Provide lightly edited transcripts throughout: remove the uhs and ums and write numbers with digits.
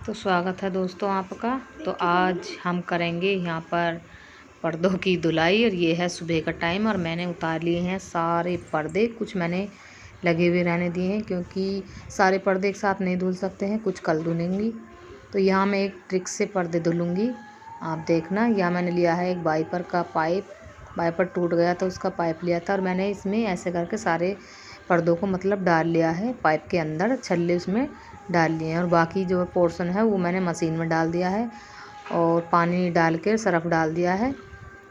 तो स्वागत है दोस्तों आपका। तो आज हम करेंगे यहाँ पर पर्दों की धुलाई। और ये है सुबह का टाइम और मैंने उतार लिए हैं सारे पर्दे। कुछ मैंने लगे हुए रहने दिए हैं क्योंकि सारे पर्दे एक साथ नहीं धुल सकते हैं, कुछ कल धुलेंगी। तो यहाँ मैं एक ट्रिक से पर्दे धुलूँगी, आप देखना। यहाँ मैंने लिया है एक वाइपर का पाइप। वाइपर टूट गया था, उसका पाइप लिया था और मैंने इसमें ऐसे करके सारे पर्दों को मतलब डाल लिया है पाइप के अंदर, छल्ले उसमें डाल लिए हैं। और बाकी जो पोर्शन है वो मैंने मशीन में डाल दिया है और पानी डाल के सर्फ़ डाल दिया है।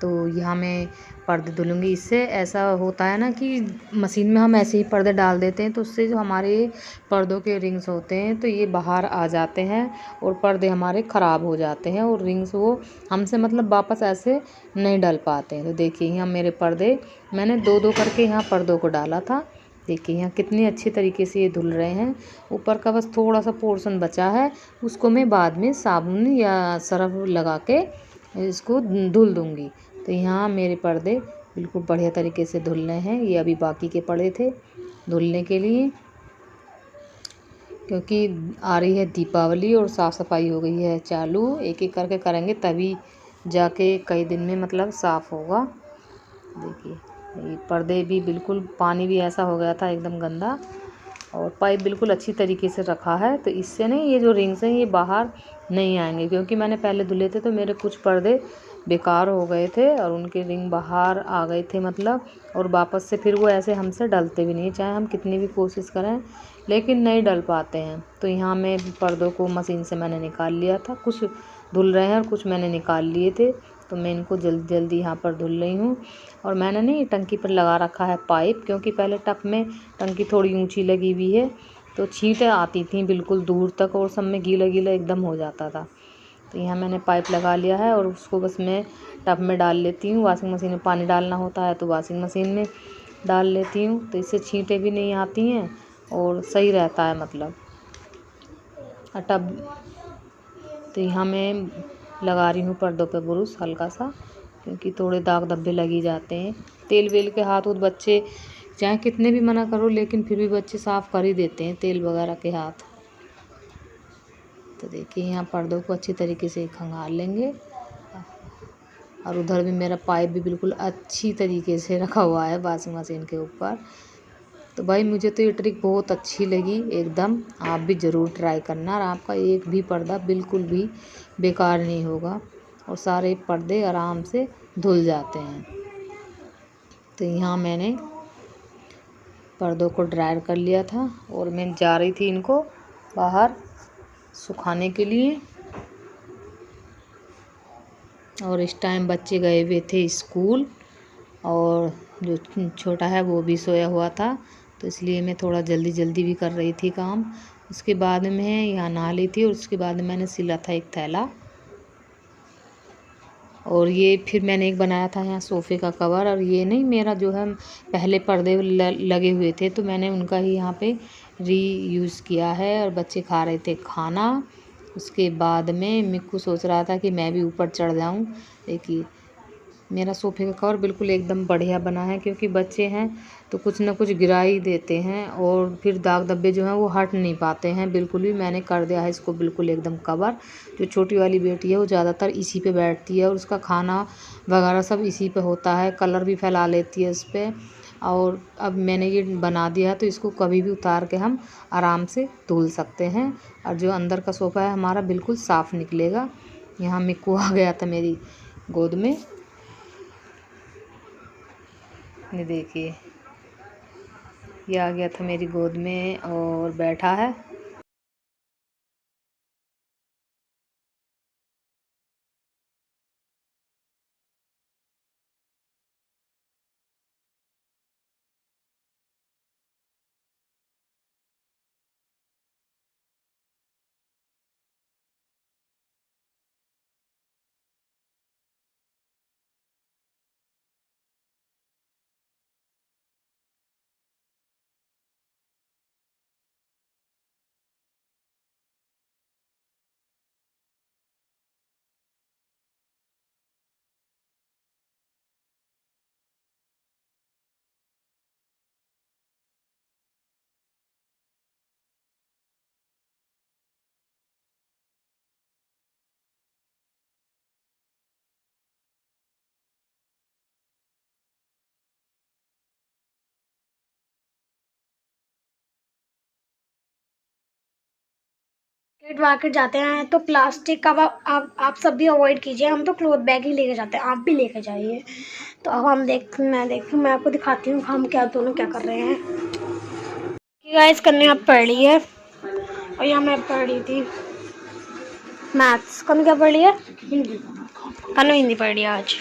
तो यहाँ मैं पर्दे धुलूँगी। इससे ऐसा होता है ना कि मशीन में हम ऐसे ही पर्दे डाल देते हैं तो उससे जो हमारे पर्दों के रिंग्स होते हैं तो ये बाहर आ जाते हैं और पर्दे हमारे ख़राब हो जाते हैं और रिंग्स वो हमसे मतलब वापस ऐसे नहीं डल पाते हैं। तो देखिए यहाँ मेरे पर्दे मैंने दो दो करके यहाँ पर्दों को डाला था। देखिए यहाँ कितने अच्छे तरीके से ये धुल रहे हैं। ऊपर का बस थोड़ा सा पोर्शन बचा है, उसको मैं बाद में साबुन या सर्फ लगा के इसको धुल दूँगी। तो यहाँ मेरे पर्दे बिल्कुल बढ़िया तरीके से धुल रहे हैं। ये अभी बाकी के पड़े थे धुलने के लिए, क्योंकि आ रही है दीपावली और साफ़ सफाई हो गई है चालू। एक एक करके करेंगे तभी जाके कई दिन में मतलब साफ़ होगा। देखिए ये पर्दे भी बिल्कुल, पानी भी ऐसा हो गया था एकदम गंदा और पाइप बिल्कुल अच्छी तरीके से रखा है। तो इससे नहीं ये जो रिंग्स हैं ये बाहर नहीं आएंगे, क्योंकि मैंने पहले धुले थे तो मेरे कुछ पर्दे बेकार हो गए थे और उनके रिंग बाहर आ गए थे मतलब। और वापस से फिर वो ऐसे हमसे डलते भी नहीं, चाहे हम कितनी भी कोशिश करें लेकिन नहीं डल पाते हैं। तो यहाँ मैं पर्दों को मशीन से मैंने निकाल लिया था, कुछ धुल रहे हैं और कुछ मैंने निकाल लिए थे। तो मैं इनको जल्दी जल्दी यहाँ पर धुल रही हूँ। और मैंने नहीं टंकी पर लगा रखा है पाइप, क्योंकि पहले टब में टंकी थोड़ी ऊंची लगी हुई है तो छींटें आती थी बिल्कुल दूर तक और सब में गीला गीला एकदम हो जाता था। तो यहाँ मैंने पाइप लगा लिया है और उसको बस मैं टब में डाल लेती हूँ। वॉशिंग मशीन में पानी डालना होता है तो वॉशिंग मशीन में डाल लेती हूँ, तो इससे छींटें भी नहीं आती हैं और सही रहता है मतलब टब। तो यहाँ मैं लगा रही हूँ पर्दों पे ब्रुश हल्का सा, क्योंकि थोड़े दाग धब्बे लग ही जाते हैं। तेल वेल के हाथ उत बच्चे चाहे कितने भी मना करो लेकिन फिर भी बच्चे साफ़ कर ही देते हैं तेल वगैरह के हाथ। तो देखिए यहाँ पर्दों को अच्छी तरीके से खंगाल लेंगे। और उधर भी मेरा पाइप भी बिल्कुल अच्छी तरीके से रखा हुआ है वॉशिंग मशीन के ऊपर। तो भाई मुझे तो ये ट्रिक बहुत अच्छी लगी एकदम, आप भी ज़रूर ट्राई करना और आपका एक भी पर्दा बिल्कुल भी बेकार नहीं होगा और सारे पर्दे आराम से धुल जाते हैं। तो यहाँ मैंने पर्दों को ड्रायर कर लिया था और मैं जा रही थी इनको बाहर सुखाने के लिए। और इस टाइम बच्चे गए हुए थे स्कूल और जो छोटा है वो भी सोया हुआ था, तो इसलिए मैं थोड़ा जल्दी जल्दी भी कर रही थी काम। उसके बाद में यहाँ नहा ली थी और उसके बाद मैंने सिला था एक थैला। और ये फिर मैंने एक बनाया था यहाँ सोफ़े का कवर। और ये नहीं, मेरा जो है पहले पर्दे लगे हुए थे तो मैंने उनका ही यहाँ पे रीयूज़ किया है। और बच्चे खा रहे थे खाना। उसके बाद में मिक्कू सोच रहा था कि मैं भी ऊपर चढ़ जाऊँ। देखिए मेरा सोफ़े का कवर बिल्कुल एकदम बढ़िया बना है, क्योंकि बच्चे हैं तो कुछ ना कुछ गिरा ही देते हैं और फिर दाग धब्बे जो हैं वो हट नहीं पाते हैं बिल्कुल भी। मैंने कर दिया है इसको बिल्कुल एकदम कवर। जो छोटी वाली बेटी है वो ज़्यादातर इसी पे बैठती है और उसका खाना वगैरह सब इसी पे होता है, कलर भी फैला लेती है इस पर। और अब मैंने ये बना दिया है तो इसको कभी भी उतार के हम आराम से धुल सकते हैं और जो अंदर का सोफ़ा है हमारा बिल्कुल साफ़ निकलेगा। यहाँ मिक्कू आ गया था मेरी गोद में, ये देखिए ये आ गया था मेरी गोद में और बैठा है। मार्केट जाते हैं तो प्लास्टिक का आप सब भी अवॉइड कीजिए। हम तो क्लॉथ बैग ही लेके जाते हैं, आप भी लेके जाइए। तो अब मैं आपको दिखाती हूँ हम दोनों क्या कर रहे हैं। गाइस कन्या अब पढ़ रही है और यहाँ मैं पढ़ रही थी मैथ्स। कन्या क्या पढ़ रही है? हिंदी। कन्या हिंदी पढ़ रही है आज।